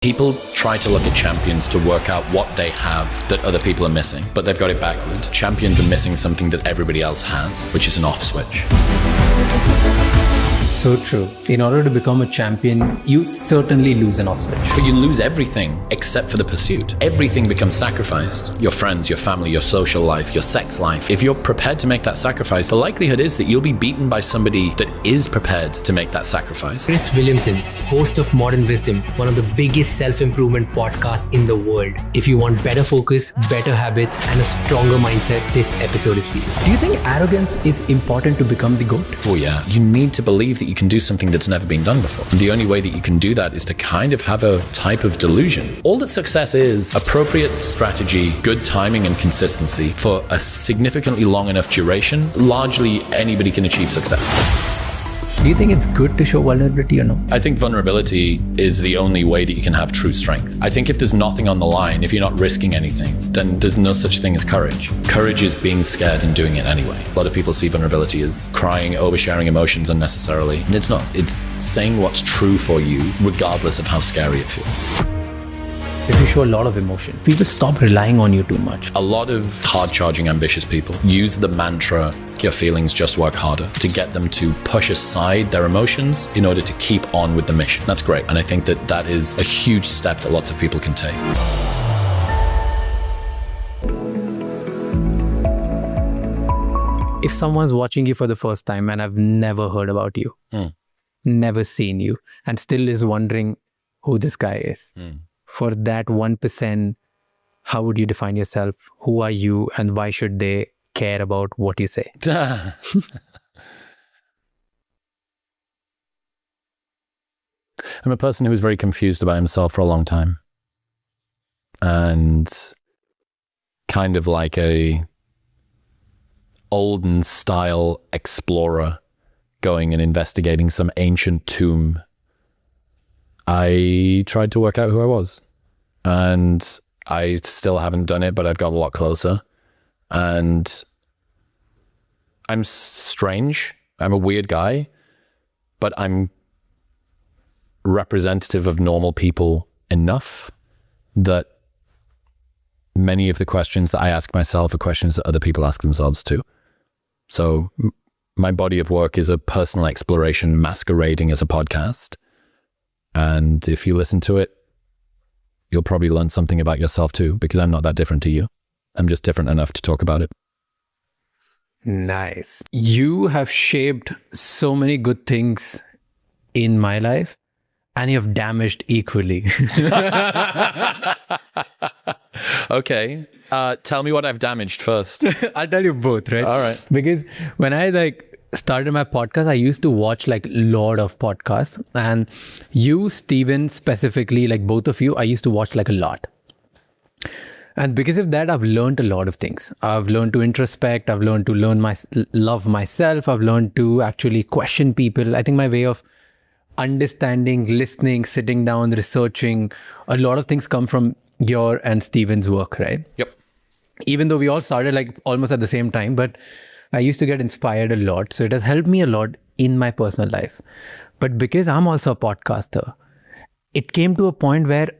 People try to look at champions to work out what they have that other people are missing, but they've got it backward. Champions are missing something that everybody else has, which is an off switch. So true. In order to become a champion, you certainly lose an off switch. But you lose everything except for the pursuit. Everything becomes sacrificed. Your friends, your family, your social life, your sex life. If you're prepared to make that sacrifice, the likelihood is that you'll be beaten by somebody that is prepared to make that sacrifice. Chris Williamson, host of Modern Wisdom, one of the biggest self-improvement podcasts in the world. If you want better focus, better habits, and a stronger mindset, this episode is for you. Do you think arrogance is important to become the GOAT? Oh yeah. You need to believe that you can do something that's never been done before. The only way that you can do that is to kind of have a type of delusion. All that success is appropriate strategy, good timing and consistency for a significantly long enough duration. Largely anybody can achieve success. Do you think it's good to show vulnerability or no? I think vulnerability is the only way that you can have true strength. I think if there's nothing on the line, if you're not risking anything, then there's no such thing as courage. Courage is being scared and doing it anyway. A lot of people see vulnerability as crying, oversharing emotions unnecessarily. And it's not. It's saying what's true for you, regardless of how scary it feels. If you show a lot of emotion, people stop relying on you too much. A lot of hard-charging, ambitious people use the mantra, your feelings just work harder, to get them to push aside their emotions in order to keep on with the mission. That's great. And I think that that is a huge step that lots of people can take. If someone's watching you for the first time and I've never heard about you, never seen you, and still is wondering who this guy is, for that 1%, how would you define yourself? Who are you and why should they care about what you say? I'm a person who was very confused about himself for a long time. And kind of like a olden style explorer going and investigating some ancient tomb. I tried to work out who I was, and I still haven't done it, but I've got a lot closer. And I'm strange. I'm a weird guy, but I'm representative of normal people enough that many of the questions that I ask myself are questions that other people ask themselves too. So my body of work is a personal exploration masquerading as a podcast. And if you listen to it, you'll probably learn something about yourself too, because I'm not that different to you. I'm just different enough to talk about it. Nice. You have shaped so many good things in my life, and you have damaged equally. Okay. Tell me what I've damaged first. I'll tell you both, right? All right. Because when I started my podcast, I used to watch a lot of podcasts, and you, Steven, specifically, both of you, I used to watch a lot. And because of that, I've learned a lot of things. I've learned to introspect. I've learned to love myself. I've learned to actually question people. I think my way of understanding, listening, sitting down, researching, a lot of things come from your and Steven's work, right? Yep. Even though we all started almost at the same time, but I used to get inspired a lot. So it has helped me a lot in my personal life. But because I'm also a podcaster, it came to a point where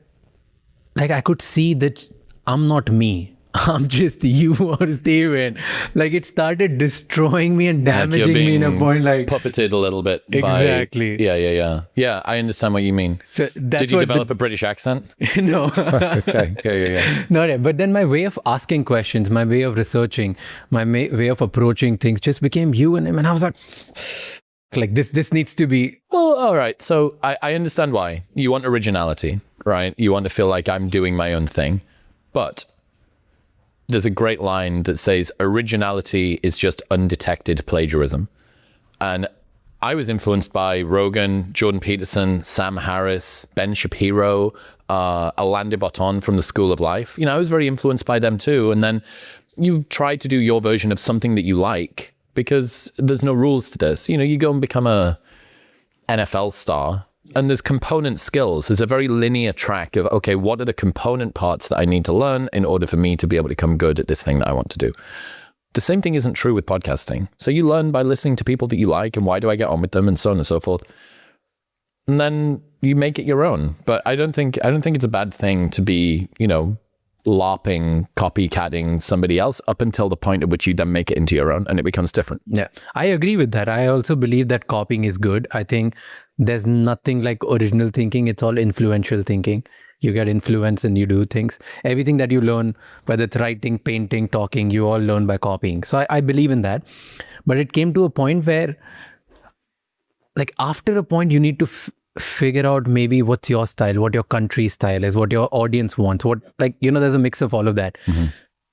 I could see that I'm not me. I'm just you or Steven. It started destroying me and damaging me in a point puppeted a little bit. Exactly. Yeah, I understand what you mean. So did you develop a British accent? No. Okay. Yeah. No, but then my way of asking questions, my way of researching, my way of approaching things just became you and him. And I was like this needs to be... Well, all right. So I understand why. You want originality, right? You want to feel like I'm doing my own thing. But there's a great line that says originality is just undetected plagiarism. And I was influenced by Rogan, Jordan Peterson, Sam Harris, Ben Shapiro, Alain de Botton from the School of Life. I was very influenced by them too. And then you try to do your version of something that you like because there's no rules to this. You go and become a NFL star. And there's component skills. There's a very linear track of, okay, what are the component parts that I need to learn in order for me to be able to become good at this thing that I want to do? The same thing isn't true with podcasting. So you learn by listening to people that you like and why do I get on with them and so on and so forth. and then you make it your own. But I don't think it's a bad thing to be, LARPing, copycatting somebody else up until the point at which you then make it into your own and it becomes different. Yeah, I agree with that. I also believe that copying is good. I think there's nothing like original thinking. It's all influential thinking. You get influence and you do things. Everything that you learn, whether it's writing, painting, talking, you all learn by copying. So I believe in that. But it came to a point where, like, after a point, you need to figure out maybe what's your style, what your country style is, what your audience wants, there's a mix of all of that. Mm-hmm.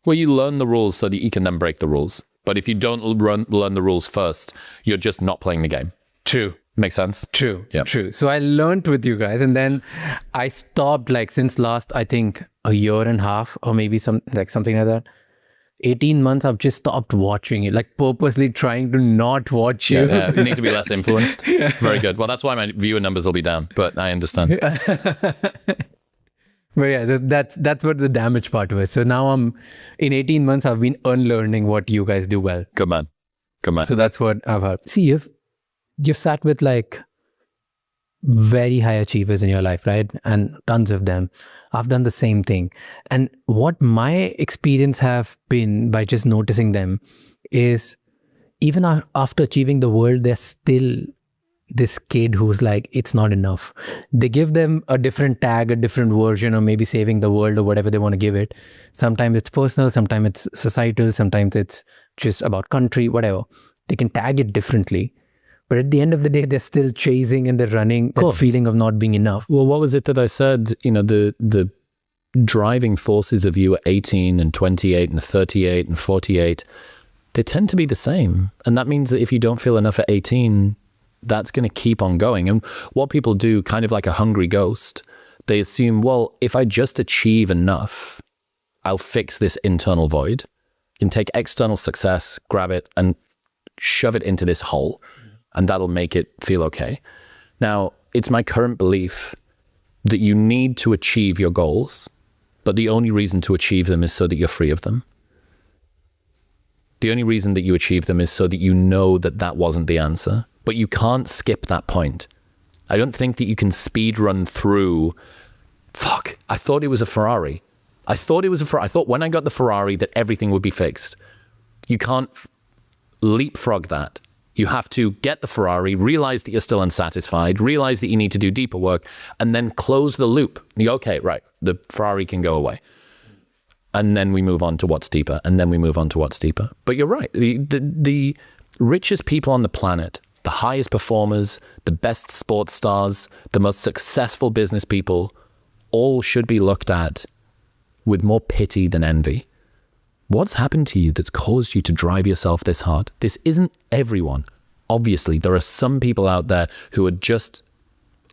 Well, you learn the rules so that you can then break the rules. But if you don't learn the rules first, you're just not playing the game. True. Makes sense? True. Yeah. True. So I learned with you guys, and then I stopped, like, since last, I think, a year and a half, or maybe something like that. 18 months, I've just stopped watching it, like purposely trying to not watch you. Yeah, you need to be less influenced. Very good. Well, that's why my viewer numbers will be down, but I understand. But yeah, that's what the damage part was. So now in 18 months, I've been unlearning what you guys do well. Good man. So that's what I've heard. See, you've sat with like very high achievers in your life, right? And tons of them. I've done the same thing. And what my experience have been by just noticing them is even after achieving the world, there's still this kid who's like, it's not enough. They give them a different tag, a different version, or maybe saving the world or whatever they want to give it. Sometimes it's personal, sometimes it's societal, sometimes it's just about country, whatever. They can tag it differently. But at the end of the day, they're still chasing and they're running, that feeling of not being enough. Well, what was it that I said? The driving forces of you at 18 and 28 and 38 and 48, they tend to be the same. And that means that if you don't feel enough at 18, that's going to keep on going. And what people do, kind of like a hungry ghost, they assume, well, if I just achieve enough, I'll fix this internal void. You can take external success, grab it and shove it into this hole. And that'll make it feel okay. Now, it's my current belief that you need to achieve your goals, but the only reason to achieve them is so that you're free of them. The only reason that you achieve them is so that you know that that wasn't the answer, but you can't skip that point. I don't think that you can speed run through, I thought it was a Ferrari. I thought when I got the Ferrari that everything would be fixed. You can't leapfrog that. You have to get the Ferrari, realize that you're still unsatisfied, realize that you need to do deeper work, and then close the loop. You go, okay, right, the Ferrari can go away. And then we move on to what's deeper, and then we move on to what's deeper. But you're right, the richest people on the planet, the highest performers, the best sports stars, the most successful business people, all should be looked at with more pity than envy. What's happened to you that's caused you to drive yourself this hard? This isn't everyone. Obviously, there are some people out there who are just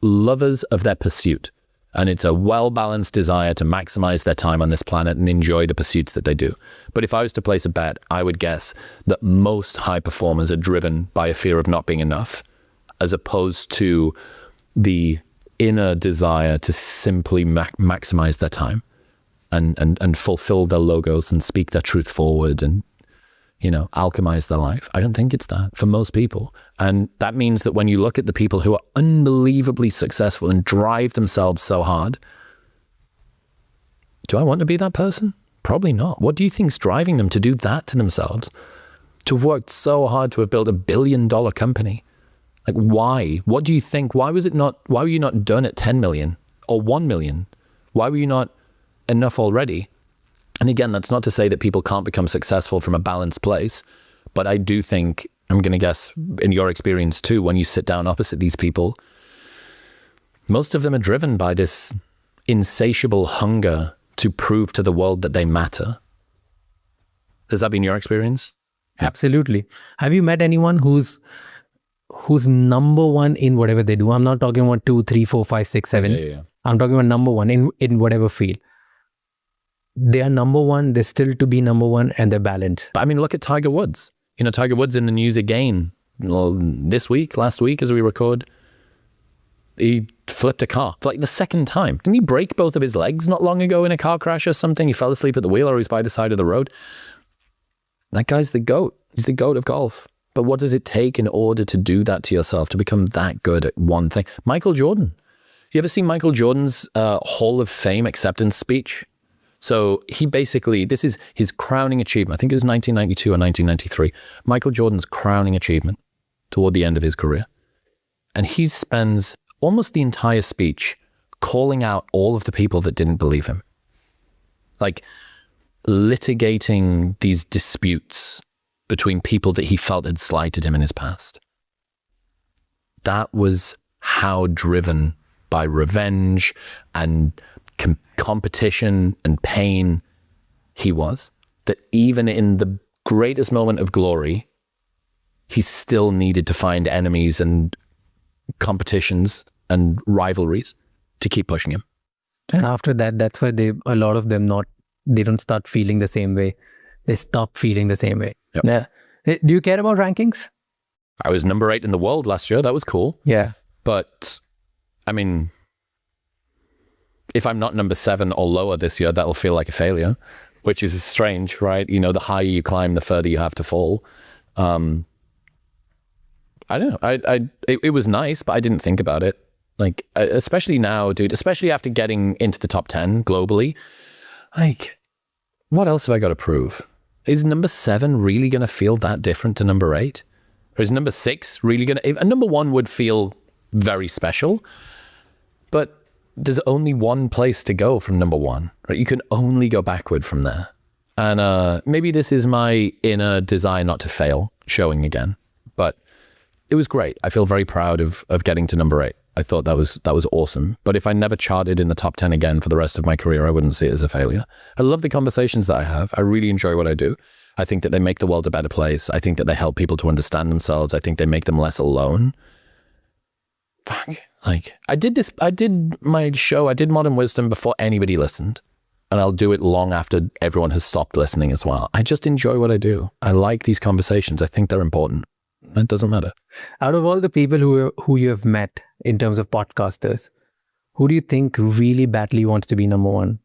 lovers of their pursuit. And it's a well-balanced desire to maximize their time on this planet and enjoy the pursuits that they do. But if I was to place a bet, I would guess that most high performers are driven by a fear of not being enough, as opposed to the inner desire to simply maximize their time. And fulfill their logos and speak their truth forward and, alchemize their life. I don't think it's that for most people. And that means that when you look at the people who are unbelievably successful and drive themselves so hard, do I want to be that person? Probably not. What do you think's driving them to do that to themselves? To have worked so hard to have built $1 billion company? Like, why? What do you think? Why were you not done at 10 million or 1 million? Why were you not enough already? And again, that's not to say that people can't become successful from a balanced place, but I do think, I'm going to guess in your experience too, when you sit down opposite these people, most of them are driven by this insatiable hunger to prove to the world that they matter. Has that been your experience? Absolutely. Have you met anyone who's number one in whatever they do? I'm not talking about 2, 3, 4, 5, 6, 7. Yeah. I'm talking about number one in whatever field. They are number one, they're still to be number one, and they're balanced. But I mean, look at Tiger Woods. Tiger Woods in the news again last week as we record. He flipped a car for like the second time. Didn't he break both of his legs not long ago in a car crash or something? He fell asleep at the wheel or he's by the side of the road. That guy's the GOAT. He's the GOAT of golf. But what does it take in order to do that to yourself, to become that good at one thing? Michael Jordan. You ever seen Michael Jordan's Hall of Fame acceptance speech? So he basically, this is his crowning achievement. I think it was 1992 or 1993. Michael Jordan's crowning achievement toward the end of his career. And he spends almost the entire speech calling out all of the people that didn't believe him. Like litigating these disputes between people that he felt had slighted him in his past. That was how driven by revenge and competition and pain he was, that even in the greatest moment of glory, he still needed to find enemies and competitions and rivalries to keep pushing him. And after that, that's why a lot of them they don't start feeling the same way. They stop feeling the same way. Yep. Yeah. Do you care about rankings? I was number 8 in the world last year. That was cool. Yeah. But I mean, if I'm not number 7 or lower this year, that'll feel like a failure, which is strange, right? You know, the higher you climb, the further you have to fall. I don't know. It was nice, but I didn't think about it. Like, especially now, dude, especially after getting into the top 10 globally, like, what else have I got to prove? Is number 7 really going to feel that different to number 8? Or is number 6 really going to... Number 1 would feel very special, but there's only one place to go from number 1, right? You can only go backward from there. And maybe this is my inner desire not to fail showing again, but it was great. I feel very proud of getting to number 8. I thought that was awesome. But if I never charted in the top 10 again for the rest of my career, I wouldn't see it as a failure. I love the conversations that I have. I really enjoy what I do. I think that they make the world a better place. I think that they help people to understand themselves. I think they make them less alone. Fuck. Like, I did my show, I did Modern Wisdom before anybody listened. And I'll do it long after everyone has stopped listening as well. I just enjoy what I do. I like these conversations. I think they're important. It doesn't matter. Out of all the people who you have met in terms of podcasters, who do you think really badly wants to be number 1?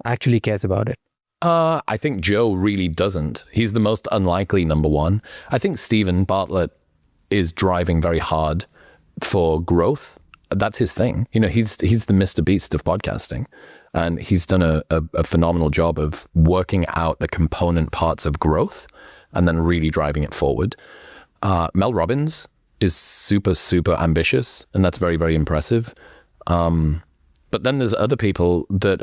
Actually cares about it? I think Joe really doesn't. He's the most unlikely number 1. I think Stephen Bartlett is driving very hard for growth. That's his thing. You know, he's the Mr. Beast of podcasting. And he's done a phenomenal job of working out the component parts of growth and then really driving it forward. Mel Robbins is super, super ambitious, and that's very, very impressive. But then there's other people that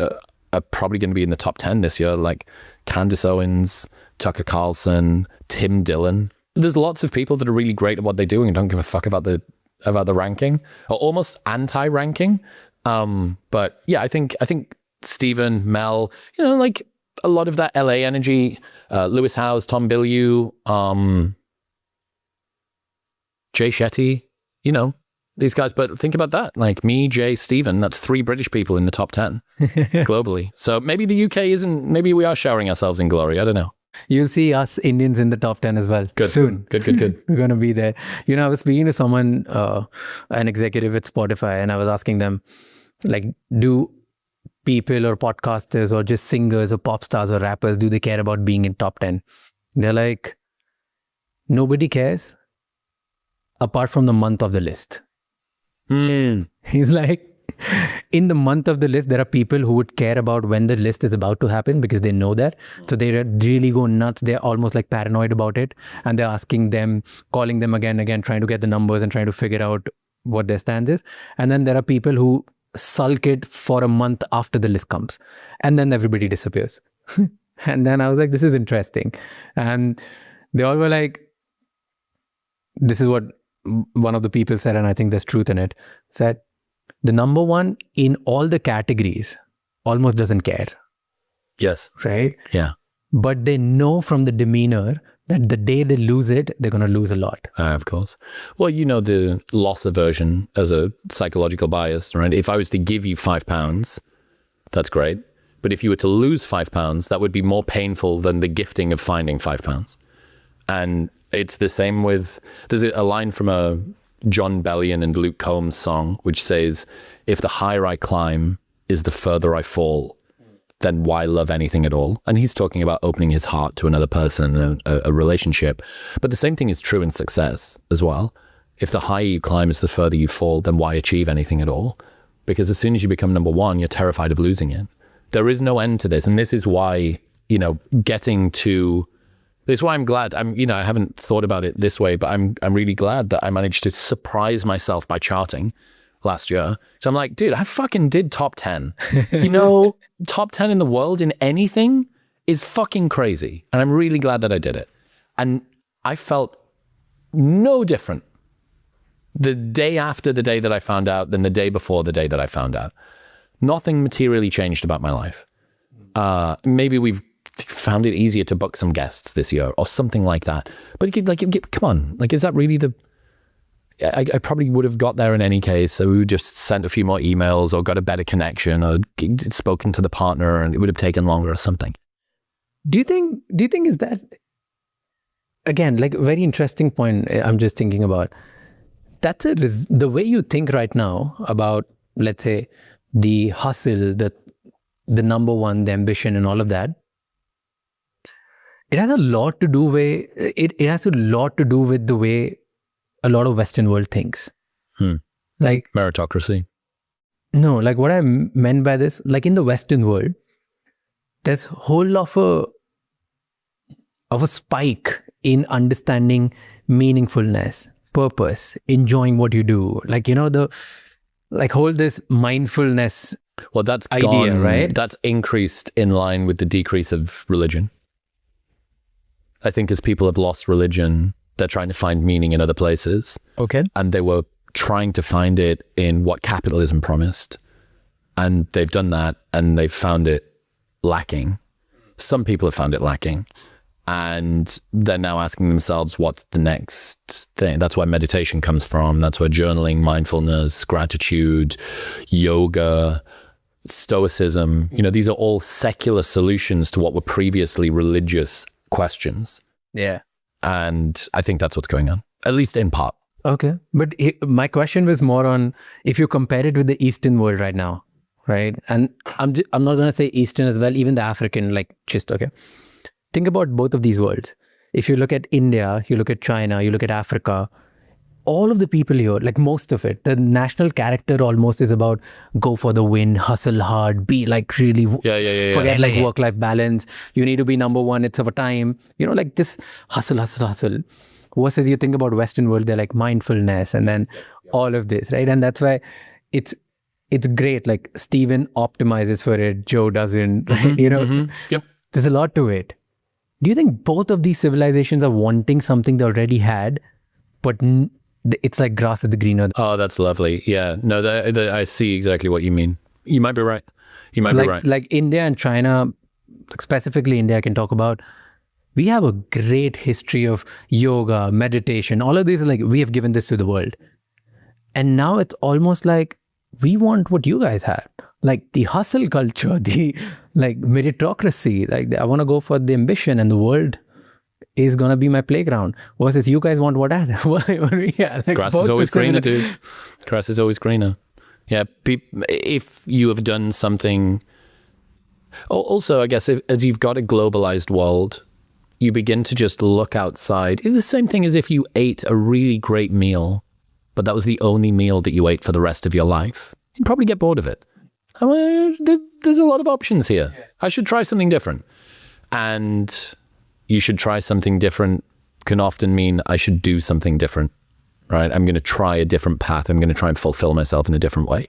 are probably going to be in the top 10 this year, like Candace Owens, Tucker Carlson, Tim Dillon. There's lots of people that are really great at what they do and don't give a fuck about the ranking, or almost anti-ranking. But yeah, I think Stephen, Mel, you know, like a lot of that LA energy, Lewis Howes, Tom Bilyeu, Jay Shetty, you know, these guys. But think about that, like me, Jay, Stephen, that's 3 British people in the top 10 globally. So maybe the UK maybe we are showering ourselves in glory. I don't know. You'll see us Indians in the top 10 as well. Good. Soon. Good. We're going to be there. You know, I was speaking to someone, an executive at Spotify, and I was asking them, like, do people or podcasters or just singers or pop stars or rappers, do they care about being in top 10? They're like, nobody cares apart from the month of the list. He's like, in the month of the list, there are people who would care about when the list is about to happen because they know that. So they really go nuts. They're almost like paranoid about it. And they're asking them, calling them again, trying to get the numbers and trying to figure out what their stance is. And then there are people who sulk it for a month after the list comes. And then everybody disappears. And then I was like, this is interesting. And they all were like, this is what one of the people said, and I think there's truth in it, said, the number 1 in all the categories almost doesn't care. Yes. Right? Yeah. But they know from the demeanor that the day they lose it, they're going to lose a lot. Of course. Well, you know, the loss aversion as a psychological bias, right? If I was to give you £5, that's great. But if you were to lose £5, that would be more painful than the gifting of finding £5. And it's the same with, there's a line from a John Bellion and Luke Combs song, which says, if the higher I climb is the further I fall, then why love anything at all? And he's talking about opening his heart to another person, a relationship. But the same thing is true in success as well. If the higher you climb is the further you fall, then why achieve anything at all? Because as soon as you become number one, you're terrified of losing it. There is no end to this. And this is why, you know, this is why I'm glad. I haven't thought about it this way, but I'm really glad that I managed to surprise myself by charting last year. So I'm like, dude, I fucking did top 10. You know, top 10 in the world in anything is fucking crazy. And I'm really glad that I did it. And I felt no different the day after the day that I found out than the day before the day that I found out. Nothing materially changed about my life. Maybe we've found it easier to book some guests this year or something like that. But like, come on, like, is that really I probably would have got there in any case. So we would just sent a few more emails or got a better connection or spoken to the partner, and it would have taken longer or something. Do you think is that, again, like a very interesting point I'm just thinking about. That's the way you think right now about, let's say, the hustle, the number one, the ambition and all of that. It has a lot to do with, it has a lot to do with the way a lot of Western world thinks. Like meritocracy. No, like what I meant by this, like in the Western world, there's whole of a spike in understanding meaningfulness, purpose, enjoying what you do. Like, you know, this mindfulness. Well, that's idea, gone, right? That's increased in line with the decrease of religion. I think as people have lost religion, they're trying to find meaning in other places. Okay. And they were trying to find it in what capitalism promised. And they've done that and they've found it lacking. Some people have found it lacking. And they're now asking themselves, what's the next thing? That's where meditation comes from. That's where journaling, mindfulness, gratitude, yoga, stoicism, you know, these are all secular solutions to what were previously religious questions. Yeah. And I think that's what's going on, at least in part. Okay. But my question was more on, if you compare it with the Eastern world right now, right? And I'm not going to say Eastern as well, even the African, like just, okay. Think about both of these worlds. If you look at India, you look at China, you look at Africa, all of the people here, like most of it, the national character almost is about go for the win, hustle hard, be like really, forget like work-life balance. You need to be number one. It's over time. You know, like this hustle. Versus you think about Western world, they're like mindfulness and then all of this, right? And that's why it's great. Like Steven optimizes for it, Joe doesn't, you know, There's a lot to it. Do you think both of these civilizations are wanting something they already had, but it's like grass is the greener? Oh, that's lovely. Yeah. No, I see exactly what you mean. You might be right. You might be right. Like India and China, specifically India, I can talk about. We have a great history of yoga, meditation, all of these. Like we have given this to the world. And now it's almost like we want what you guys had. Like the hustle culture, the like meritocracy. Like I want to go for the ambition, and the world is going to be my playground. Versus you guys want what I had. Like grass is always greener, dude. Grass is always greener. Yeah. If you have done something. Also, I guess as you've got a globalized world, you begin to just look outside. It's the same thing as if you ate a really great meal, but that was the only meal that you ate for the rest of your life. You'd probably get bored of it. I mean, there's a lot of options here. I should try something different. And you should try something different can often mean I should do something different, right? I'm going to try a different path. I'm going to try and fulfill myself in a different way.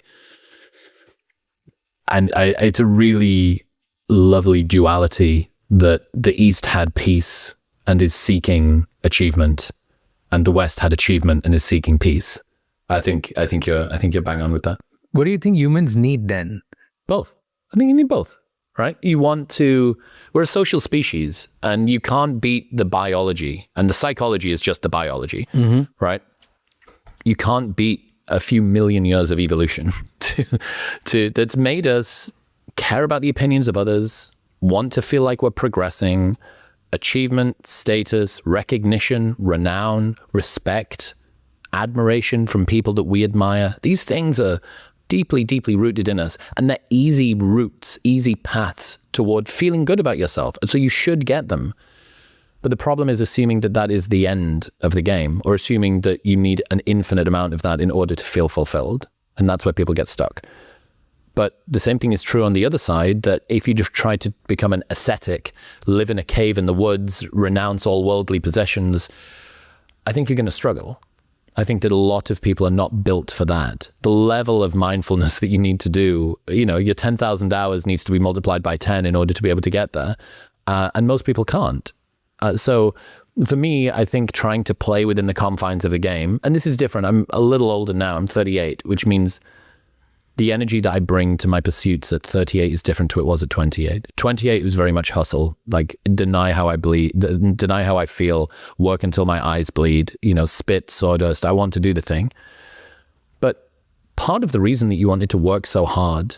And it's a really lovely duality that the East had peace and is seeking achievement, and the West had achievement and is seeking peace. I think you're bang on with that. What do you think humans need then? Both. I think you need both, right? We're a social species, and you can't beat the biology, and the psychology is just the biology, right? You can't beat a few million years of evolution that's made us care about the opinions of others, want to feel like we're progressing, achievement, status, recognition, renown, respect, admiration from people that we admire. These things are deeply, deeply rooted in us. And they're easy routes, easy paths toward feeling good about yourself. And so you should get them. But the problem is assuming that that is the end of the game, or assuming that you need an infinite amount of that in order to feel fulfilled. And that's where people get stuck. But the same thing is true on the other side, that if you just try to become an ascetic, live in a cave in the woods, renounce all worldly possessions, I think you're going to struggle. I think that a lot of people are not built for that. The level of mindfulness that you need to do, your 10,000 hours needs to be multiplied by 10 in order to be able to get there. And most people can't. So for me, I think trying to play within the confines of a game, and this is different. I'm a little older now. I'm 38, which means the energy that I bring to my pursuits at 38 is different to what it was at 28. 28 was very much hustle, like deny how I bleed, deny how I feel, work until my eyes bleed, spit, sawdust. I want to do the thing. But part of the reason that you wanted to work so hard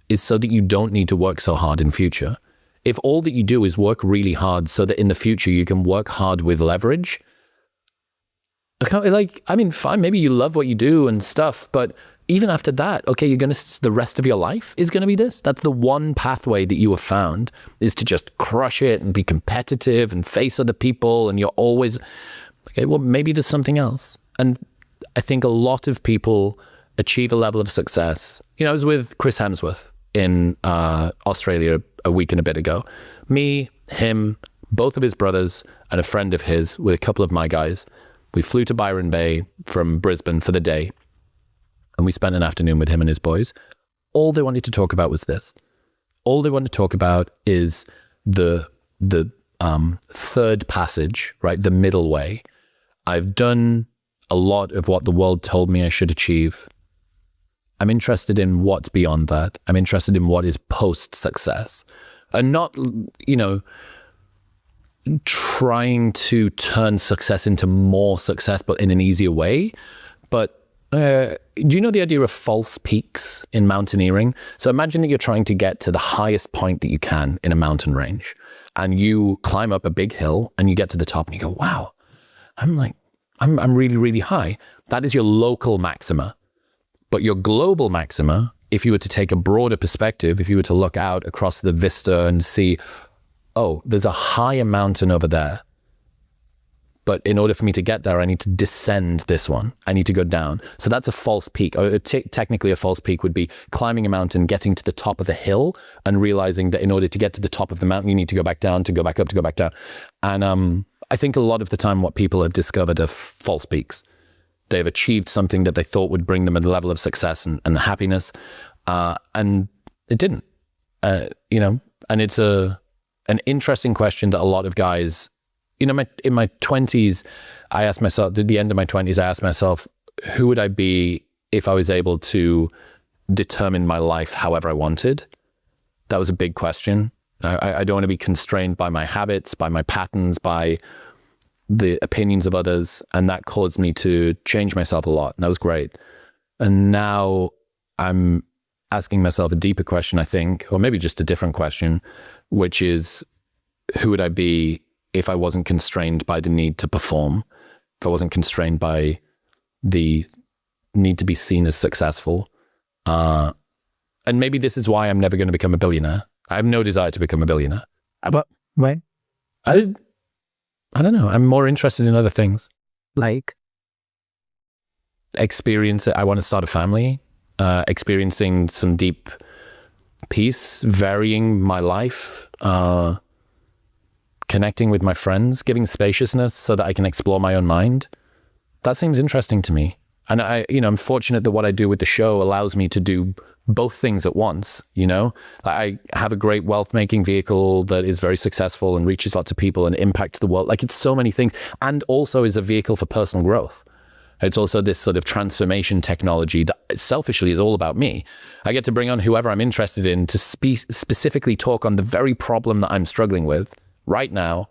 is so that you don't need to work so hard in future. If all that you do is work really hard so that in the future you can work hard with leverage, fine, maybe you love what you do and stuff, but even after that, okay, the rest of your life is going to be this. That's the one pathway that you have found, is to just crush it and be competitive and face other people. And you're always, okay, well, maybe there's something else. And I think a lot of people achieve a level of success. I was with Chris Hemsworth in Australia a week and a bit ago. Me, him, both of his brothers, and a friend of his with a couple of my guys. We flew to Byron Bay from Brisbane for the day, and we spent an afternoon with him and his boys. All they wanted to talk about was this. All they wanted to talk about is the third passage, right? The middle way. I've done a lot of what the world told me I should achieve. I'm interested in what's beyond that. I'm interested in what is post-success. And not, trying to turn success into more success, but in an easier way. But do you know the idea of false peaks in mountaineering? So imagine that you're trying to get to the highest point that you can in a mountain range, and you climb up a big hill and you get to the top and you go, wow, I'm really, really high. That is your local maxima. But your global maxima, if you were to take a broader perspective, if you were to look out across the vista and see, oh, there's a higher mountain over there. But in order for me to get there, I need to descend this one. I need to go down. So that's a false peak. Or technically a false peak would be climbing a mountain, getting to the top of a hill, and realizing that in order to get to the top of the mountain, you need to go back down, to go back up, to go back down. And I think a lot of the time what people have discovered are false peaks. They've achieved something that they thought would bring them a level of success and happiness. And it didn't, and it's an interesting question that a lot of guys, in my 20s, I asked myself, at the end of my 20s, I asked myself, who would I be if I was able to determine my life however I wanted? That was a big question. I don't want to be constrained by my habits, by my patterns, by the opinions of others. And that caused me to change myself a lot. And that was great. And now I'm asking myself a deeper question, I think, or maybe just a different question, which is, who would I be if I wasn't constrained by the need to perform, if I wasn't constrained by the need to be seen as successful? And maybe this is why I'm never going to become a billionaire. I have no desire to become a billionaire. But why? I don't know. I'm more interested in other things. Like? Experience. I want to start a family, experiencing some deep peace, varying my life, connecting with my friends, giving spaciousness so that I can explore my own mind. That seems interesting to me. And I'm fortunate that what I do with the show allows me to do both things at once. I have a great wealth making vehicle that is very successful and reaches lots of people and impacts the world. Like, it's so many things, and also is a vehicle for personal growth. It's also this sort of transformation technology that selfishly is all about me. I get to bring on whoever I'm interested in to specifically talk on the very problem that I'm struggling with right now.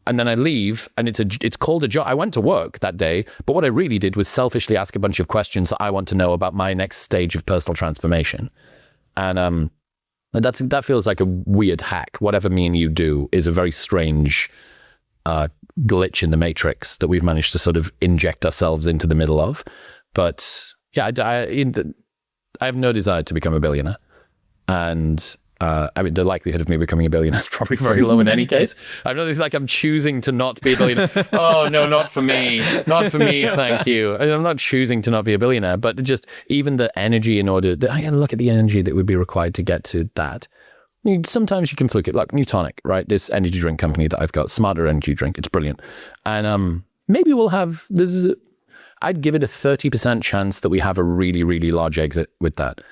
And then I leave, and it's called a job. I went to work that day, but what I really did was selfishly ask a bunch of questions that I want to know about my next stage of personal transformation. And that feels like a weird hack. Whatever me and you do is a very strange glitch in the matrix that we've managed to sort of inject ourselves into the middle of. But yeah, I have no desire to become a billionaire. And I mean, the likelihood of me becoming a billionaire is probably very low in any case. I'm not like I'm choosing to not be a billionaire. Oh, no, not for me. Not for me, thank you. I'm not choosing to not be a billionaire, but just even the energy I look at the energy that would be required to get to that. I mean, sometimes you can fluke it, like Newtonic, right? This energy drink company that I've got, Smarter Energy Drink. It's brilliant. And maybe we'll have I'd give it a 30% chance that we have a really, really large exit with that.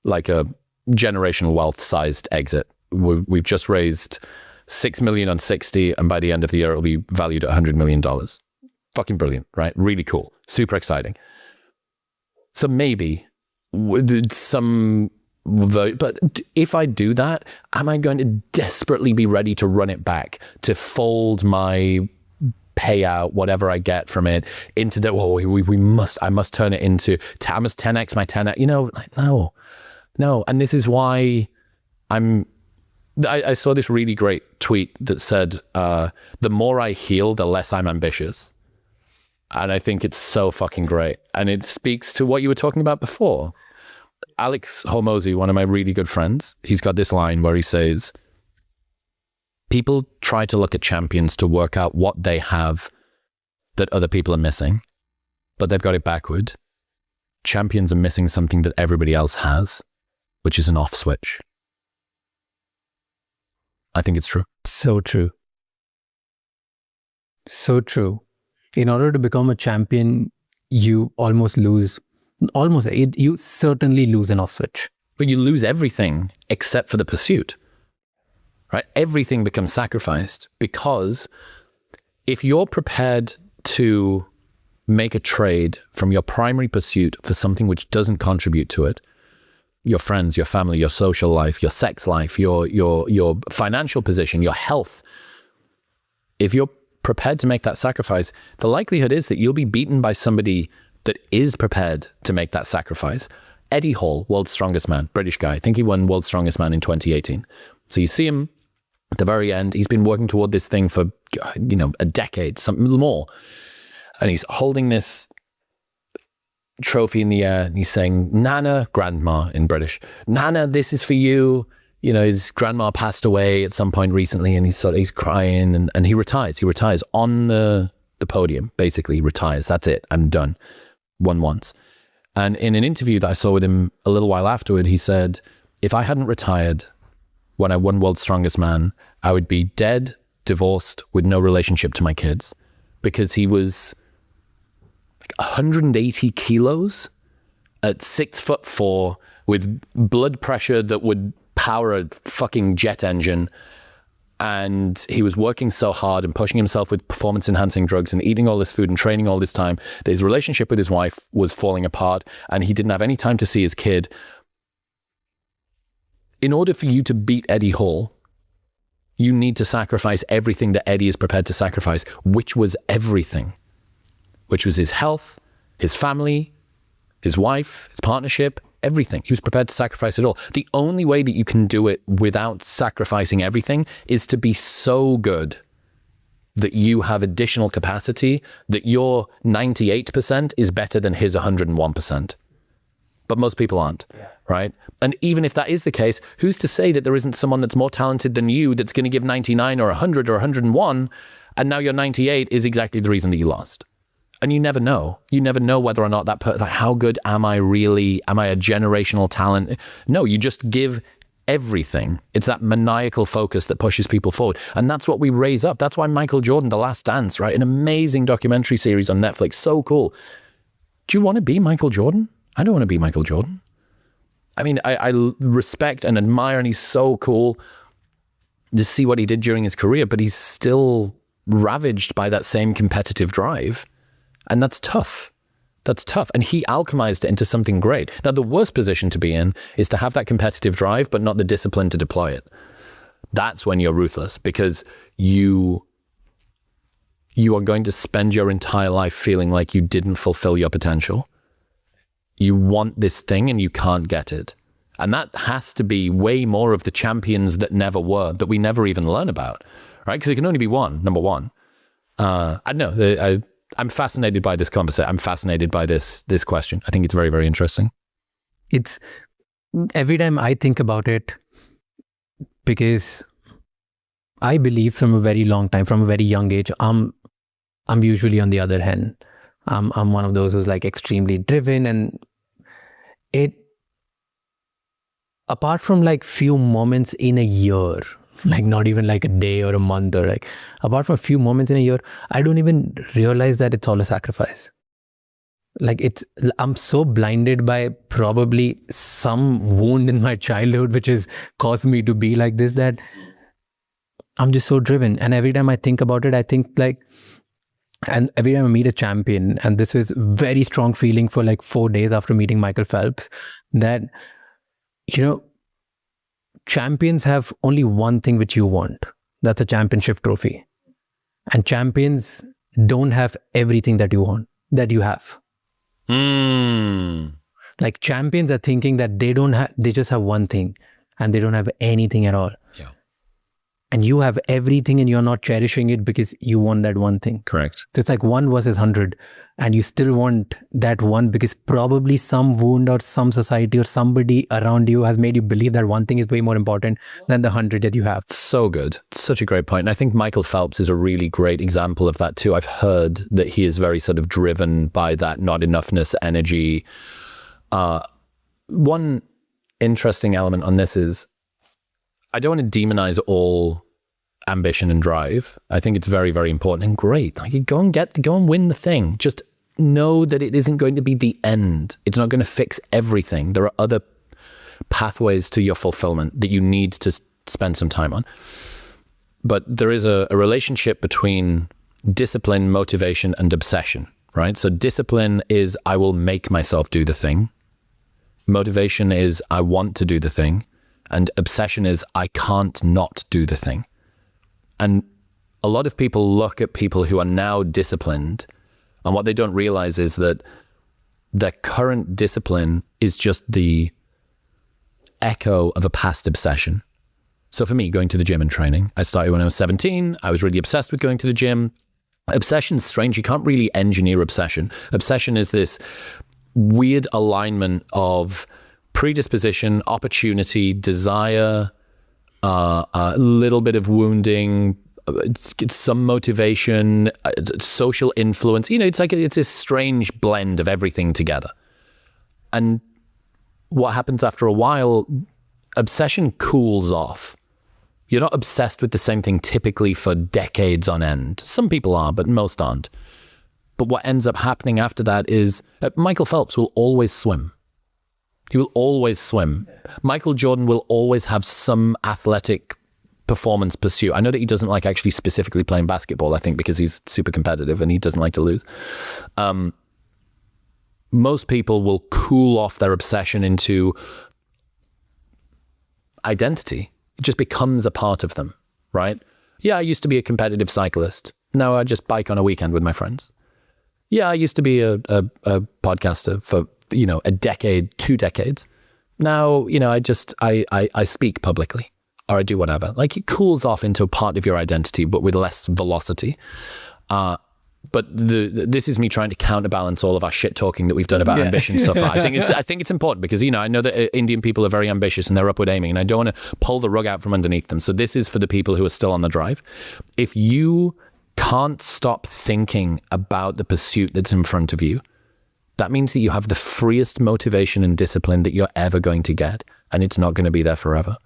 Like a generational wealth sized exit. We've just raised 6 million on 60, and by the end of the year, it'll be valued at $100 million. Fucking brilliant, right? Really cool. Super exciting. So maybe with some vote, but if I do that, am I going to desperately be ready to run it back, to fold my payout, whatever I get from it, into the, I must turn it into, I must 10x my 10x, no. And this is why I saw this really great tweet that said, the more I heal, the less I'm ambitious. And I think it's so fucking great. And it speaks to what you were talking about before. Alex Hormozy, one of my really good friends, he's got this line where he says, people try to look at champions to work out what they have that other people are missing, but they've got it backward. Champions are missing something that everybody else has, which is an off switch. I think it's true. So true. So true. In order to become a champion, you you certainly lose an off switch. But you lose everything except for the pursuit, right? Everything becomes sacrificed, because if you're prepared to make a trade from your primary pursuit for something which doesn't contribute to it, your friends, your family, your social life, your sex life, your financial position, your health, if you're prepared to make that sacrifice, the likelihood is that you'll be beaten by somebody that is prepared to make that sacrifice. Eddie Hall, World's Strongest Man, British guy. I think he won World's Strongest Man in 2018. So you see him at the very end. He's been working toward this thing for, a decade, something more. And he's holding this trophy in the air, and he's saying, Nana, grandma in British, Nana, this is for you. His grandma passed away at some point recently, and he's crying, and he retires. He retires on the podium, basically. He retires. That's it. I'm done. Won once. And in an interview that I saw with him a little while afterward, he said, if I hadn't retired when I won World's Strongest Man, I would be dead, divorced, with no relationship to my kids, because he was 180 kilos at 6'4", with blood pressure that would power a fucking jet engine. And he was working so hard and pushing himself with performance enhancing drugs and eating all this food and training all this time that his relationship with his wife was falling apart, and he didn't have any time to see his kid. In order for you to beat Eddie Hall, you need to sacrifice everything that Eddie is prepared to sacrifice, which was everything, which was his health, his family, his wife, his partnership, everything. He was prepared to sacrifice it all. The only way that you can do it without sacrificing everything is to be so good that you have additional capacity, that your 98% is better than his 101%. But most people aren't, right? And even if that is the case, who's to say that there isn't someone that's more talented than you that's going to give 99 or 100 or 101, and now your 98 is exactly the reason that you lost? And you never know. You never know whether or not that person, like, how good am I really? Am I a generational talent? No, you just give everything. It's that maniacal focus that pushes people forward. And that's what we raise up. That's why Michael Jordan, The Last Dance, right? An amazing documentary series on Netflix. So cool. Do you want to be Michael Jordan? I don't want to be Michael Jordan. I mean, I respect and admire, and he's so cool to see what he did during his career, but he's still ravaged by that same competitive drive. And that's tough. That's tough. And he alchemized it into something great. Now, the worst position to be in is to have that competitive drive, but not the discipline to deploy it. That's when you're ruthless, because you are going to spend your entire life feeling like you didn't fulfill your potential. You want this thing and you can't get it. And that has to be way more of the champions that never were, that we never even learn about, right? Because it can only be one, number one. I don't know. I'm fascinated by this conversation. I'm fascinated by this question. I think it's very, very interesting. it's every time I think about it, because I believe from a very long time, from a very young age, I'm usually on the other hand. I'm one of those who's like extremely driven, and it, apart from like few moments in a year, like not even like a day or a month, or like apart from a few moments in a year, I don't even realize that it's all a sacrifice. Like I'm so blinded by probably some wound in my childhood which has caused me to be like this, that I'm just so driven. And every time I think about it, I think like, and every time I meet a champion, and this was very strong feeling for like 4 days after meeting Michael Phelps, that, you know, champions have only one thing which you want. That's a championship trophy. And champions don't have everything that you want, that you have. Like champions are thinking that they just have one thing and they don't have anything at all. Yeah. And you have everything and you're not cherishing it because you want that one thing. Correct. So it's like 1 versus 100, and you still want that one because probably some wound or some society or somebody around you has made you believe that one thing is way more important than the 100 that you have. So good. Such a great point. And I think Michael Phelps is a really great example of that too. I've heard that he is very sort of driven by that not enoughness energy. One interesting element on this is, I don't want to demonize all ambition and drive. I think it's very, very important and great. Like, you go and win the thing. Just know that it isn't going to be the end. It's not going to fix everything. There are other pathways to your fulfillment that you need to spend some time on. But there is a relationship between discipline, motivation, and obsession, right? So discipline is, I will make myself do the thing. Motivation is, I want to do the thing. And obsession is, I can't not do the thing. And a lot of people look at people who are now disciplined, and what they don't realize is that their current discipline is just the echo of a past obsession. So for me, going to the gym and training, I started when I was 17. I was really obsessed with going to the gym. Obsession's strange. You can't really engineer obsession. Obsession is this weird alignment of predisposition, opportunity, desire, a little bit of wounding, some motivation, social influence. You know, it's like it's a strange blend of everything together. And what happens after a while, obsession cools off. You're not obsessed with the same thing typically for decades on end. Some people are, but most aren't. But what ends up happening after that is Michael Phelps will always swim. He will always swim. Michael Jordan will always have some athletic performance pursuit. I know that he doesn't like actually specifically playing basketball, I think because he's super competitive and he doesn't like to lose. Most people will cool off their obsession into identity. It just becomes a part of them, right? Yeah, I used to be a competitive cyclist. Now I just bike on a weekend with my friends. Yeah, I used to be a podcaster for, you know, a decade, 2 decades. Now, you know, I speak publicly, or I do whatever. Like, it cools off into a part of your identity, but with less velocity. But this is me trying to counterbalance all of our shit talking that we've done about ambition so far. I think it's important because, you know, I know that Indian people are very ambitious and they're upward aiming, and I don't want to pull the rug out from underneath them. So this is for the people who are still on the drive. If you can't stop thinking about the pursuit that's in front of you, that means that you have the freest motivation and discipline that you're ever going to get, and it's not going to be there forever.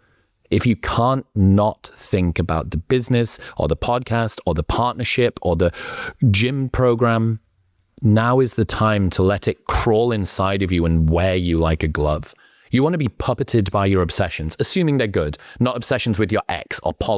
If you can't not think about the business or the podcast or the partnership or the gym program, now is the time to let it crawl inside of you and wear you like a glove. You want to be puppeted by your obsessions, assuming they're good, not obsessions with your ex or politics.